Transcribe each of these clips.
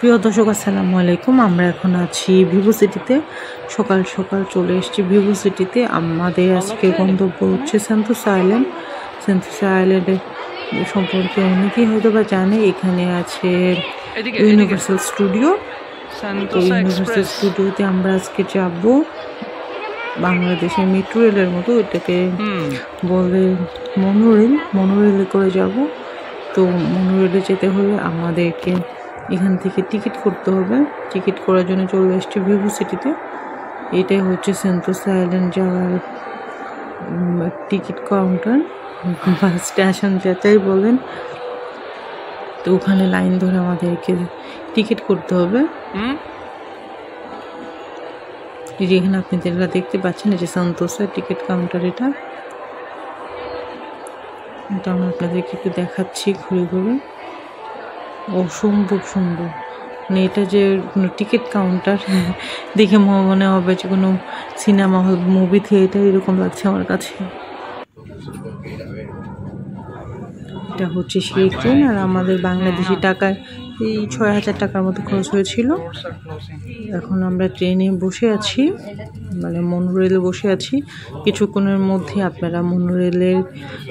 প্রিয় দর্শক আসসালামু আলাইকুম। আমরা এখন আছি ভিভো সিটিতে। সকাল সকাল চলে এসেছি ভিভো সিটিতে। আমাদের আজকে গন্তব্য হচ্ছে সেন্তোসা আইল্যান্ড। সেন্তোসা আইল্যান্ডের সম্পর্কে অনেকেই হয়তো বা জানে। এখানে আছে ইউনিভার্সাল স্টুডিও। তো ইউনিভার্সাল স্টুডিওতে আমরা আজকে যাব। বাংলাদেশের মেট্রো রেলের মতো এটাকে বলে মনোরেলে করে যাব। তো মনোরেলে যেতে হলে আমাদেরকে এখান থেকে টিকিট করতে হবে। টিকিট করার জন্য চলে এসেছি ভিভো সিটিতে। এটাই হচ্ছে সেন্তোসা আইল্যান্ড যাওয়ার টিকিট কাউন্টার বা স্টেশন যেটাই বলেন। তো ওখানে লাইন ধরে আমাদেরকে টিকিট করতে হবে। যেখানে আপনি যেটা দেখতে পাচ্ছেন যে সেন্তোসা টিকিট কাউন্টার, এটা আমি আপনাদেরকে একটু দেখাচ্ছি ঘুরে ঘুরে। অসম্ভব সুন্দর। মানে এটা যে কোনো টিকিট কাউন্টার দেখে মনে হবে যে কোনো সিনেমা হল, মুভি থিয়েটার, এরকম লাগছে আমার কাছে। এটা হচ্ছে সেই ট্রেন। আর আমাদের বাংলাদেশি টাকায় এই ৬,০০০ টাকার মতো খরচ হয়েছিল। এখন আমরা ট্রেনে বসে আছি, মানে মনোরেলে বসে আছি। কিছুক্ষণের মধ্যে আপনারা মনোরেলের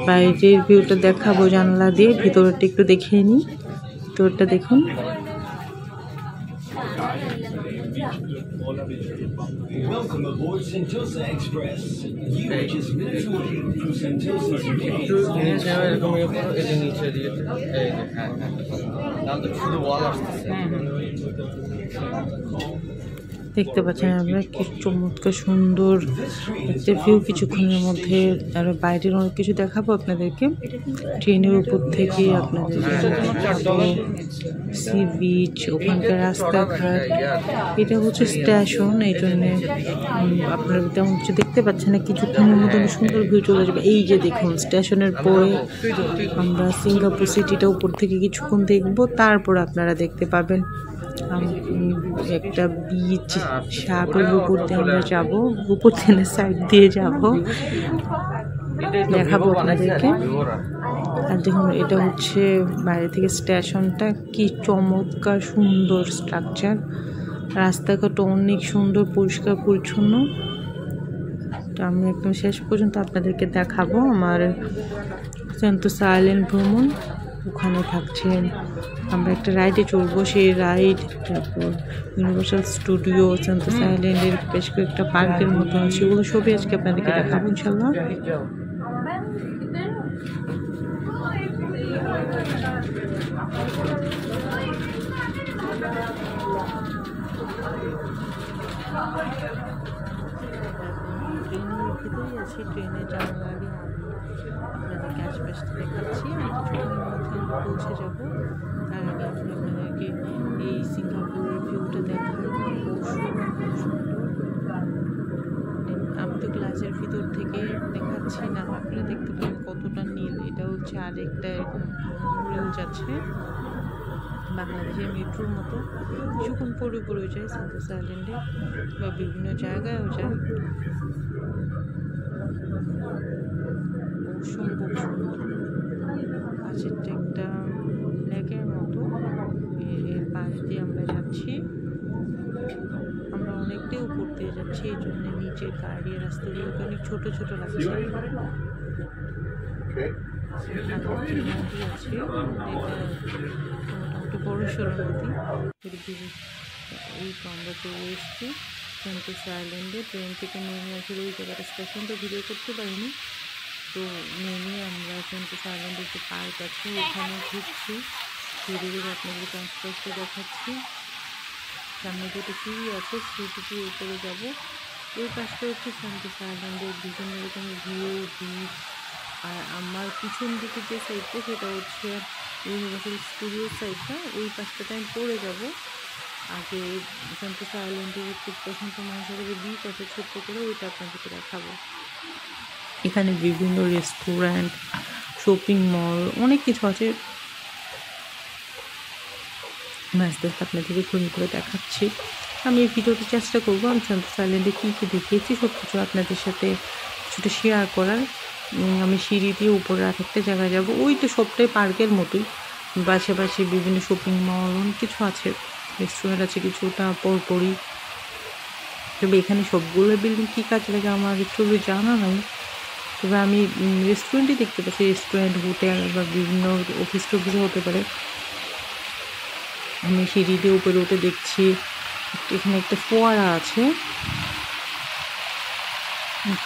বাইরের ভিউটা দেখাবো জানলা দিয়ে। ভিতরটা একটু দেখিয়ে নিই। ভিতরটা দেখুন। Welcome aboard Sentosa Express. You are just minutes away from Sentosa's দেখতে পাচ্ছেন আমরা কি চমৎকার সুন্দর একটা ভিউ। কিছুক্ষণের মধ্যে আরো বাইরের অনেক কিছু দেখাবো আপনাদেরকে। ট্রেনের উপর থেকে আপনাদেরকে দেখাবো সি বিচ, ওখানকার রাস্তাঘাট। এটা হচ্ছে স্টেশন, এই জন্যে আপনারা তেমন কিছু দেখতে পাচ্ছেন না। কিছুক্ষণের মধ্যে সুন্দর ভিউ চলে যাবে। এই যে দেখুন, স্টেশনের পরে আমরা সিঙ্গাপুর সিটিটা উপর থেকে কিছুক্ষণ দেখবো, তারপর আপনারা দেখতে পাবেন একটা বিচ। সাপের উপর দিয়ে আমরা যাবো, উপর থেকে সাইড দিয়ে যাব, দেখাবো আপনাদেরকে। আর দেখুন, এটা হচ্ছে বাইরে থেকে স্টেশনটা। কি চমৎকার সুন্দর স্ট্রাকচার। রাস্তাঘাট অনেক সুন্দর, পরিষ্কার পরিচ্ছন্ন। তো আমি একদম শেষ পর্যন্ত আপনাদেরকে দেখাবো আমার সেন্তোসা আইল্যান্ড ভ্রমণ। ওখানে থাকছে, আমরা একটা রাইডে চলবো, সেই রাইড, তারপর ইউনিভার্সাল স্টুডিও, সেন্তোসা আইল্যান্ডের বেশ কয়েকটা পার্কের মতো আছে। ওগুলো সবই আজকে আপনাদেরকে দেখাবো ইনশাল্লাহ। ট্রেনের ভিতরেই আছি। ট্রেনে যাওয়ার আগে আপনাদেরকে আশপাশটা দেখাচ্ছি। আর কিছুক্ষণের মধ্যে আমরা পৌঁছে যাবো। তার আগে আমি আপনাদেরকে এই সিঙ্গাপুরের ভিউটা দেখাই। সুন্দর। আমি তো গ্লাসের ভিতর থেকে দেখাচ্ছি না, আপনারা দেখতে পাবেন কতটা নীল। এটা হচ্ছে আরেকটা এরকম রেল যাচ্ছে, বাংলাদেশের মেট্রোর মতো। কিছুক্ষণ পরে পরে যায় সেন্তোসা আইল্যান্ডে বা বিভিন্ন জায়গায়ও যায়। অসম্ভব সুন্দর। পাশেরটা একটা লেকের মতো, এর পাশ দিয়ে আমরা যাচ্ছি। আমরা অনেকটাই উপর দিয়ে যাচ্ছি, এই জন্য নিচের গাড়ি রাস্তাগুলোকে অনেক ছোট ছোট লাগছে। নদী আছে, এটা মোটামুটি বড় সড়ো নদী। এই তো আমরা চলে এসেছি সেন্তোসা আইল্যান্ডে। ট্রেন থেকে নেমে আসলে ওই জায়গাটা স্টেশনটা ভিডিও করতে পারিনি। তো নেমে আমরা সেন্তোসা আইল্যান্ডের যে পার্ক আছে ওখানে ঘুরছি। ঘুরে ঘুরে আপনাদেরকে আশপাশটা দেখাচ্ছি। সামনে যেটা সিঁড়ি আছে, সিঁড়িটি উপরে যাব। ওই পাশটা হচ্ছে সেন্তোসা আইল্যান্ডের বিভিন্ন রকমের ভিউ, বিচ। আর আমার পিছন দিকে যে সাইডটা, সেটা হচ্ছে ইউনিভার্সাল স্টুডিও সাইডটা। ওই পাশটাতে আমি পড়ে যাব। আগে সেন্তোসা আইল্যান্ডের একটু প্রশান্ত মহাসাগরের বিচ আছে ছোট্ট করে, ওইটা আপনাদেরকে দেখাবো। এখানে বিভিন্ন রেস্টুরেন্ট, শপিং মল, অনেক কিছু আছে। আস্তে আস্তে আপনাদেরকে ঘুরে ঘুরে দেখাচ্ছি। আমি এই ভিডিওতে চেষ্টা করবো আমি সেন্তোসা আইল্যান্ডে কী কী দেখিয়েছি সব কিছু আপনাদের সাথে কিছুটা শেয়ার করার। আমি সিঁড়ি দিয়ে উপরে আরেকটা জায়গায় যাব। ওই তো সবটাই পার্কের মতোই, পাশাপাশি বিভিন্ন শপিং মল অনেক কিছু আছে। রেস্টুরেন্ট আছে কিছুটা পরপরই। তবে এখানে সবগুলো বিল্ডিং কী কাজ লাগে আমার একটু জানা নাই। তবে আমি রেস্টুরেন্টই দেখতে পাচ্ছি, রেস্টুরেন্ট, হোটেল বা বিভিন্ন অফিস টফিসও হতে পারে। আমি সিঁড়ি দিয়ে উপরে উঠে দেখছি এখানে একটা ফোয়ারা আছে,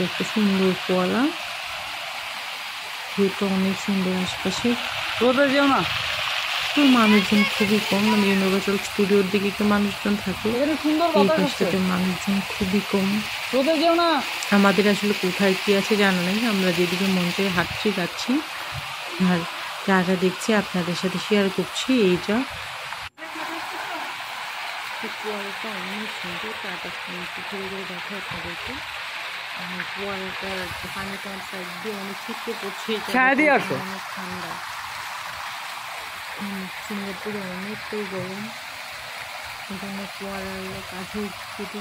একটা সুন্দর ফোয়ারা, ভিউটা অনেক সুন্দর আশপাশে। রোদে যেও না, তো মানুষজন খুবই কম, মানে ইউনিভার্সাল স্টুডিওর দিকে একটু মানুষজন থাকে, এই পাশটাতে মানুষজন খুবই কম। রোদে যেও না। আমাদের আসলে কোথায় কী আছে জানা নেই, আমরা যেদিকে মন চাই হাঁটছি যাচ্ছি, আর যা যা দেখছি আপনাদের সাথে শেয়ার করছি। এইটা ফোয়ারাটা অনেক সুন্দর, চারপাশটা ঘুরে ঘুরে দেখে আপনাদেরকে। ফোয়ারাটার পানিটা সাইড দিয়ে অনেক ছিটকে পড়ছে, অনেক ঠান্ডা। সিঙ্গাপুরে অনেকটাই গরম, এখানে ফোয়ারার কাছে যদি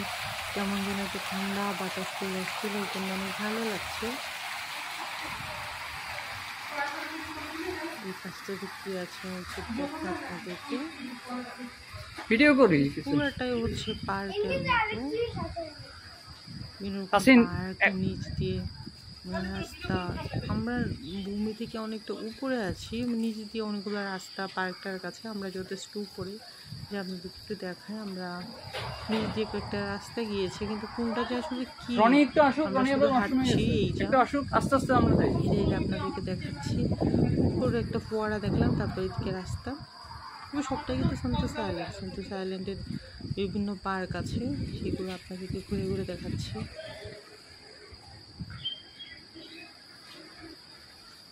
কেমন যেন একটা ঠান্ডা বাতাস চলে আসছিল, এখানে অনেক ভালো লাগছে। এই পাশটা দেখতে আছে আপনাদেরকে, ভিডিও করি। পুরোটাই হচ্ছে পার্কের মতো, পার্ক নিচ দিয়ে রাস্তা। আমরা ভূমি থেকে অনেকটা উপরে আছি, নিচ দিয়ে অনেকগুলো রাস্তা পার্কটার কাছে। আমরা যথেষ্ট উপরে, যে আপনাদের একটু দেখায়, আমরা নিচ দিয়ে একটা রাস্তা গিয়েছি, কিন্তু কোনটা যে আসলে কি হাঁটছি এইটা আস্তে আস্তে আমরা আপনাদেরকে দেখাচ্ছি। উপরে একটা ফোয়ারা দেখলাম, তারপর এদিকে রাস্তা। সবটাই কিন্তু সন্তোষা আইল্যান্ড। সন্তোষা আইল্যান্ডের বিভিন্ন পার্ক আছে, সেগুলো আপনাদেরকে ঘুরে ঘুরে দেখাচ্ছি।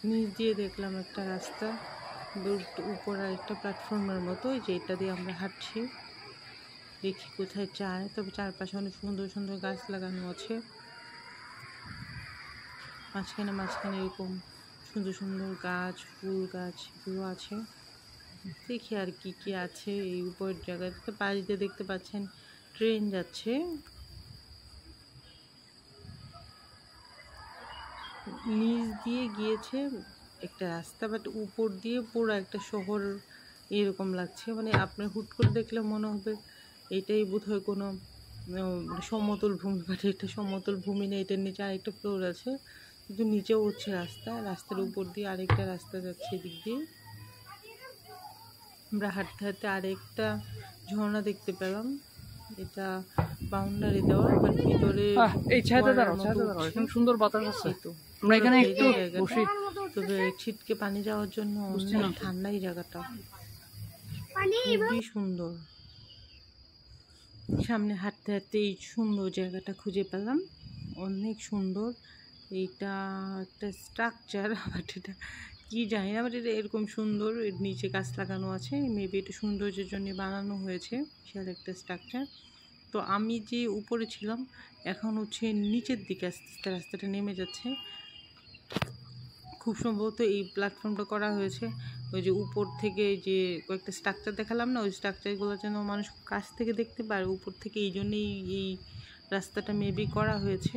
নিচ দিয়ে দেখলাম একটা রাস্তা, উপরে একটা প্ল্যাটফর্মের মতো, যেটা দিয়ে আমরা হাঁটছি। দেখি কোথায় যায়। তবে চারপাশে অনেক সুন্দর সুন্দর গাছ লাগানো আছে, মাঝখানে মাঝখানে এরকম সুন্দর সুন্দর গাছ, ফুল গাছ এগুলো আছে। দেখি আর কি কি আছে এই উপরের জায়গাতে। পাশ দিয়ে দেখতে পাচ্ছেন ট্রেন যাচ্ছে। নিচ দিয়ে গিয়েছে একটা রাস্তা, বাট উপর দিয়ে পুরো একটা শহর এরকম লাগছে। মানে আপনার হুট করে দেখলে মনে হবে এটাই বোধহয় কোনো সমতল ভূমি, বাট এটা সমতল ভূমি না, এটার নিচে আরেকটা ফ্লোর আছে, কিন্তু নিচেও হচ্ছে রাস্তা, রাস্তার উপর দিয়ে আরেকটা রাস্তা যাচ্ছে। এদিক দিয়ে আমরা হাঁটতে হাঁটতে আরেকটা ঝর্ণা দেখতে পেলাম। এটা বাউন্ডারি দেওয়া, বাট ভিতরে এই ছায়াতে দাঁড়াও, সুন্দর বাতাস আছে। তো আমরা এখানে একটু বসি, তবে ছিটকে পানি যাওয়ার জন্য অনেক ঠান্ডা এই জায়গাটা, খুবই সুন্দর। সামনে হাঁটতে হাঁটতে এই সুন্দর জায়গাটা খুঁজে পেলাম, অনেক সুন্দর। এইটা একটা স্ট্রাকচার, বাট এটা কি জানি না, বাট এটা এরকম সুন্দর। এর নিচে গাছ লাগানো আছে, মেবি এটা সৌন্দর্যের জন্য বানানো হয়েছে, বিশাল একটা স্ট্রাকচার। তো আমি যে উপরে ছিলাম, এখন হচ্ছে নিচের দিকে আস্তে আস্তে রাস্তাটা নেমে যাচ্ছে। খুব সম্ভবত এই প্ল্যাটফর্মটা করা হয়েছে ওই যে উপর থেকে যে কয়েকটা স্ট্রাকচার দেখালাম না, ওই স্ট্রাকচারগুলো যেন মানুষ কাছ থেকে দেখতে পারে উপর থেকে, এই জন্যই এই রাস্তাটা মেবি করা হয়েছে।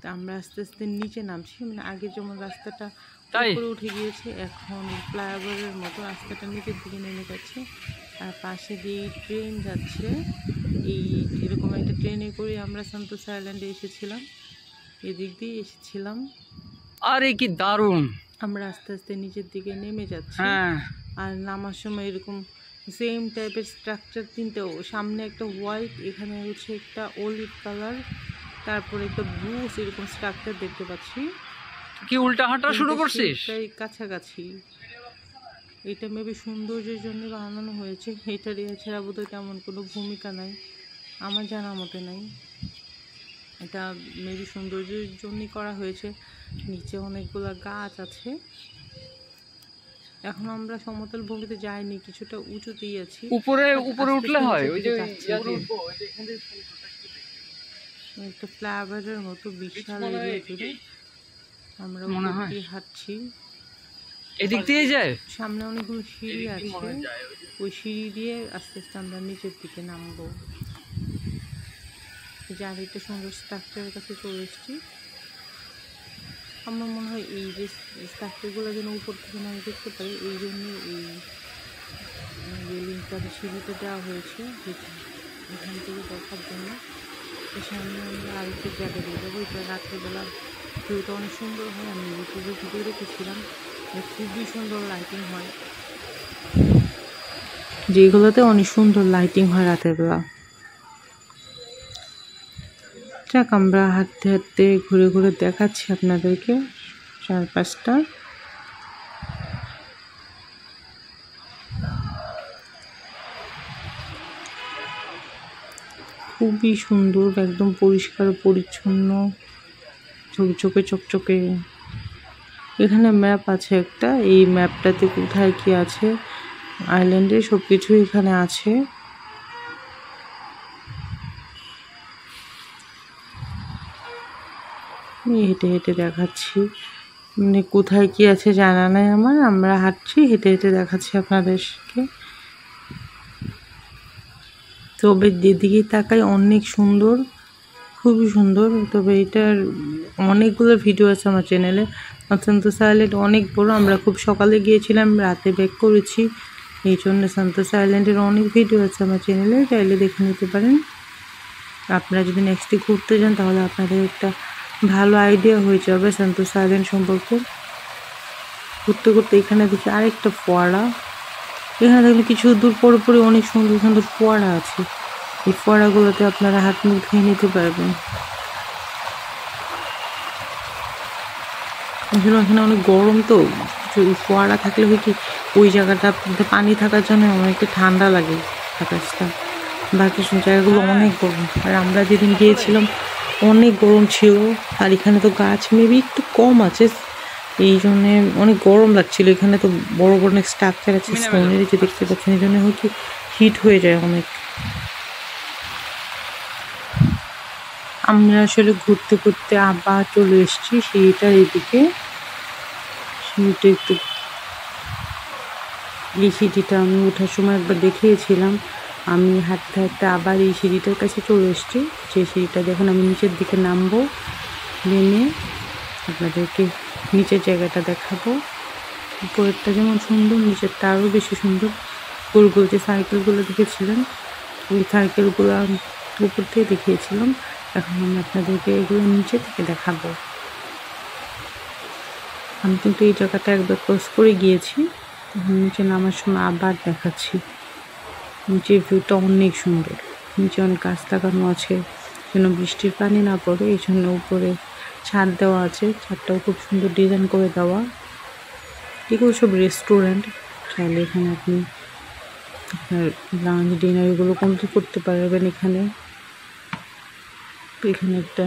তো আমরা আস্তে আস্তে নিচে নামছি, মানে আগে যেমন রাস্তাটা উপরে উঠে গিয়েছে, এখন ফ্লাইওভারের মতো রাস্তাটা নিচের দিকে নেমে যাচ্ছে। আর পাশে দিয়ে ট্রেন যাচ্ছে, এই এরকম একটা ট্রেনে করে আমরা সন্তোষা আইল্যান্ডে এসেছিলাম, এদিক দিয়ে এসেছিলাম। আরে কি দারুণ! আমরা আস্তে আস্তে নিচের দিকে নেমে যাচ্ছি, আর নামার সময় এরকম সেম টাইপের স্ট্রাকচার তিনটে, সামনে একটা হোয়াইট, এখানে হচ্ছে একটা অলিভ কালার, তারপরে একটা ব্লু, সেরকম স্ট্রাকচার দেখতে পাচ্ছি। কি উল্টা হাঁটা শুরু করছিস? কাছাকাছি। এটা মেবি সৌন্দর্যের জন্য বানানো হয়েছে, এটার এছাড়া বোধহয় তেমন কোনো ভূমিকা নাই আমার জানা মতে নাই। এটা মেবি সৌন্দর্যের জন্যই করা হয়েছে। নিচে অনেকগুলো গাছ আছে। এখন আমরা সমতল ভূমিতে যাইনি, কিছুটা উঁচুতেই আছি। উপরে উঠলে হয়, ওই যে একটা ফ্লাইওভারের মতো বিশাল এরিয়া জুড়ে আমরা হাঁটছি। এদিক দিয়ে যায়, সামনে অনেকগুলো সিঁড়ি আছে, ওই সিঁড়ি দিয়ে আস্তে আস্তে আমরা নিচের দিকে নামবো। যার একটা সুন্দর স্ট্রাকচারের কাছে চলে এসেছি। আমার মনে হয় এই যে স্ট্রাকচারগুলো যেন উপর থেকে না দেখতে পারি, এই জন্য এই যে লিঙ্কটা সিঁড়িতে দেওয়া হয়েছে এখান থেকে দেখার জন্য। সামনে আমরা আরেকটা জায়গা দিয়ে যাবো, এটা রাত্রিবেলা ভিউটা অনেক সুন্দর হয়। আমি ইউটিউবে ভিডিও দেখেছিলাম, খুবই সুন্দর লাইটিং হয়, যেগুলোতে অনেক সুন্দর লাইটিং হয় রাতের বেলা। যাক, আমরা হাঁটতে হাঁটতে ঘুরে ঘুরে দেখাচ্ছি আপনাদেরকে চারপাশটা। খুবই সুন্দর, একদম পরিষ্কার পরিচ্ছন্ন, চকচকে চকচকে। এখানে ম্যাপ আছে একটা, এই ম্যাপটাতে কোথায় কি আছে আইল্যান্ডে সব কিছু এখানে আছে। হেঁটে হেঁটে দেখাচ্ছি, মানে কোথায় কি আছে জানা নাই আমার, আমরা হাঁটছি হেঁটে হেঁটে দেখাচ্ছি আপনাদেরকে। তবে যেদিকে তাকাই অনেক সুন্দর, খুবই সুন্দর। তবে এটার অনেকগুলো ভিডিও আছে আমার চ্যানেলে। সান্তোসা আইল্যান্ড অনেক বড়, আমরা খুব সকালে গিয়েছিলাম, রাতে ব্যাক করেছি, এই জন্য সান্তোসা আইল্যান্ডের অনেক ভিডিও আছে আমার চ্যানেলে, চাইলে দেখে নিতে পারেন। আপনারা যদি নেক্সটে ঘুরতে যান তাহলে আপনাদের একটা ভালো আইডিয়া হয়ে যাবে সান্তোসা আইল্যান্ড সম্পর্কে। ঘুরতে ঘুরতে এখানে দেখি আরেকটা ফোয়ারা, এখানে দেখলে কিছু দূর পরে পরে অনেক সুন্দর সুন্দর ফোয়ারা আছে। এই ফোয়ারাগুলোতে আপনারা হাত মুখ ধুয়ে নিতে পারবেন। আসলে এখানে অনেক গরম, তো ফোয়ারা থাকলে হয় কি ওই জায়গাটা পানি থাকার জন্য অনেকটা ঠান্ডা লাগে আকাশটা, বাকি সব জায়গাগুলো অনেক গরম। আর আমরা যেদিন গিয়েছিলাম অনেক গরম ছিল, আর এখানে তো গাছ মেবি একটু কম আছে, এই জন্যে অনেক গরম লাগছিল। এখানে তো বড় বড় অনেক স্ট্রাকচার আছে স্টোনের, যে দেখতে পাচ্ছেন, এই জন্য হয় কি হিট হয়ে যায় অনেক। আমরা আসলে ঘুরতে ঘুরতে আবার চলে এসেছি সিঁড়িটার এদিকে। সিঁড়িটা একটু, এই সিঁড়িটা আমি ওঠার সময় একবার দেখিয়েছিলাম। আমি হাঁটতে হাঁটতে আবার এই সিঁড়িটার কাছে চলে এসেছি, যে সিঁড়িটা দেখুন। আমি নিচের দিকে নামবো, নেমে আপনাদেরকে নিচের জায়গাটা দেখাবো। উপরেরটা যেমন সুন্দর, নিচেরটা আরও বেশি সুন্দর। গোল গোল যে সার্কেলগুলো দেখেছিলেন, ওই সার্কেলগুলো উপর থেকে দেখিয়েছিলাম। এখন আমি আপনাদেরকে এগুলো নিচে থেকে দেখাবো। আমি কিন্তু এই জায়গাটা একবার ক্রস করে গিয়েছি, নিচে নামার সময় আবার দেখাচ্ছি। নিচের ভিউটা অনেক সুন্দর, নিচে অনেক গাছ লাগানো আছে যেন বৃষ্টির পানি না পড়ে, এই জন্য উপরে ছাদ দেওয়া আছে। ছাদটাও খুব সুন্দর ডিজাইন করে দেওয়া। এগুলো সব রেস্টুরেন্ট, চাইলে এখানে আপনি আপনার লাঞ্চ ডিনার এগুলো কমপ্লিট করতে পারবেন এখানে। এখানে একটা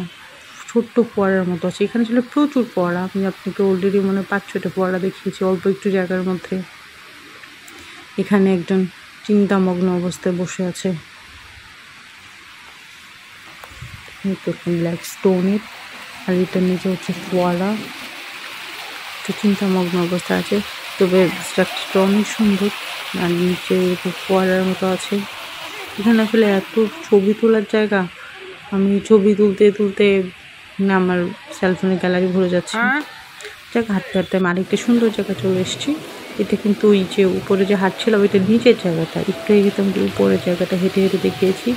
ছোট্ট ফোয়ারার মতো আছে, এখানে ছিল প্রচুর ফোয়ারা। আমি আপনাকে অলরেডি 5-6টা ফোয়ারা দেখিয়েছি অল্প একটু জায়গার মধ্যে। এখানে একজন চিন্তামগ্ন অবস্থায় বসে আছে, ব্ল্যাক স্টোনের, আর এটার নিচে হচ্ছে ফোয়ারা, একটু চিন্তামগ্ন অবস্থা আছে। তবে স্ট্রাকচারটা অনেক সুন্দর, আর নিচে ফোয়ারার মতো আছে। এখানে আসলে এত ছবি তোলার জায়গা, আমি ছবি তুলতে তুলতে আমার সেলফোনের গ্যালারি ভরে যাচ্ছে। যাক, হাঁটতে হাঁটতে আমি আরেকটা সুন্দর জায়গা চলে এসেছি। এটা কিন্তু ওই যে উপরে যে হাঁটছিলাম এটা নিচের জায়গাটা, একটু এগিয়ে আমি উপরের জায়গাটা হেঁটে হেঁটে দেখিয়েছি।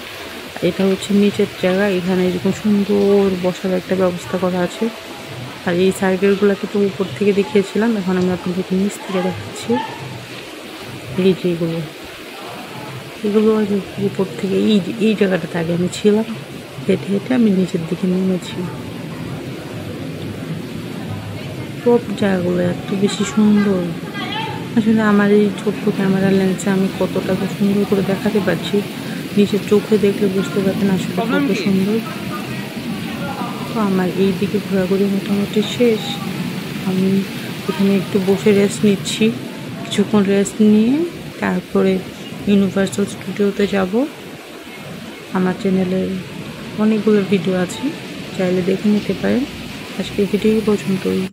এটা হচ্ছে নিচের জায়গা, এখানে এরকম সুন্দর বসার একটা ব্যবস্থা করা আছে। আর এই সার্কেলগুলোকে তো উপর থেকে দেখিয়েছিলাম, এখন আমি আপনাদেরকে নিচ থেকে দেখাচ্ছি। এই যে এগুলো উপর থেকে এই জায়গাটাতে আগে আমি ছিলাম, হেঁটে হেঁটে আমি নিচের দিকে নেমেছি। সব জায়গাগুলো এত বেশি সুন্দর, আসলে আমার এই ছোট্ট ক্যামেরা লেন্সে আমি কতটা সুন্দর করে দেখাতে পারছি, নিজের চোখে দেখলে বুঝতে পারবেন আসলে কত সুন্দর। তো আমার এই দিকে ঘোরাঘুরি মোটামুটি শেষ। আমি এখানে একটু বসে রেস্ট নিচ্ছি, কিছুক্ষণ রেস্ট নিয়ে তারপরে ইউনিভার্সাল স্টুডিওতে যাব। আমার চ্যানেলে অনেকগুলো ভিডিও আছে, চাইলে দেখে নিতে পারেন। আজকে ভিডিও পর্যন্তই।